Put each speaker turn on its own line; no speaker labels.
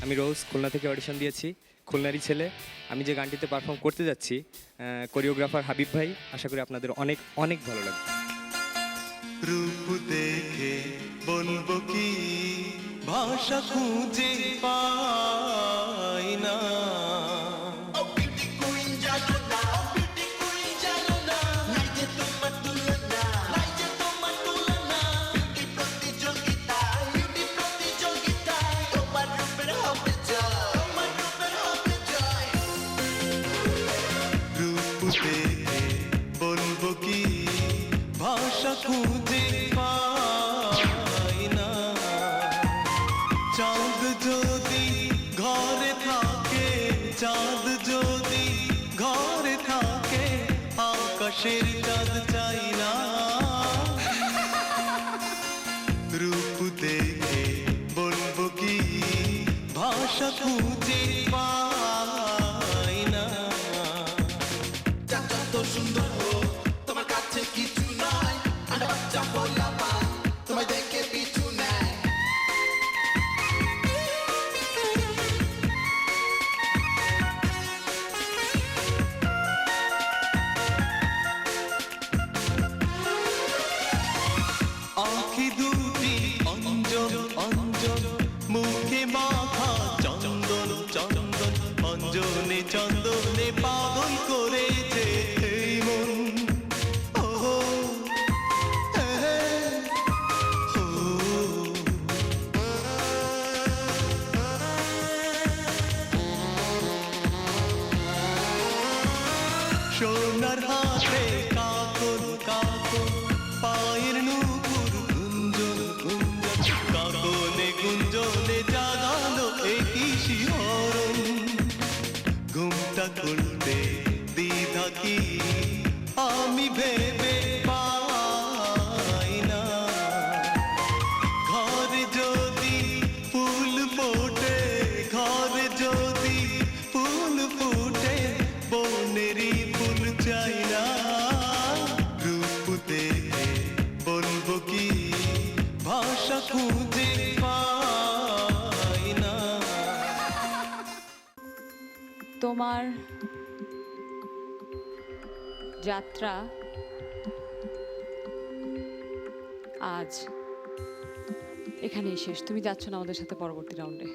আমি রোজ খুলনা থেকে অডিশন দিয়েছি, খুলনারই ছেলে। আমি যে গানটিতে পারফর্ম করতে যাচ্ছি, কোরিওগ্রাফার হাবিব ভাই, আশা করি আপনাদের অনেক অনেক ভালো লাগবে।
রূপ দেখে বলবো কি, ভাষা খুঁজে পাই না। রূপ দেখে বলবো কি, ভাষা খুঁজে পাই না। চাঁদ যদি ঘরে থাকে, চাঁদ যদি ঘরে থাকে, আকাশের চাঁদ চাই না। রূপ দেখে বলবো কি, ভাষা খুঁজে পাই না।
যত সুন্দর হোক তোমার কাছে কিছু নয়, আন্ডা বাচ্চা বলা পায় তোমায় দেখে পিছু নেয়।
আঁখি দুটি অঞ্জন অঞ্জন, মুখে মাখা চন্দন চন্দন, অঞ্জনে চন্দনে পাগল করেছে এই মন। ওহো, হে, ও। সোনার হাতে কাকন কাকন, পায়ের নুপুর গুঞ্জন গুঞ্জন, কাকনে গুঞ্জনে জাগালো একই শিহরণ। ঘুমটা খুলতে দ্বিধা কি, আমি ভেবে পাই না। ঘরে যদি ফুল ফোটে, ঘরে যদি ফুল ফুটে, বনেরই ফুল চাই না। রূপ দেখে বলবো কি, ভাষা খুঁজে পাই না।
তোমার যাত্রা আজ এখানেই শেষ। তুমি যাচ্ছ না আমাদের সাথে পরবর্তী রাউন্ডে।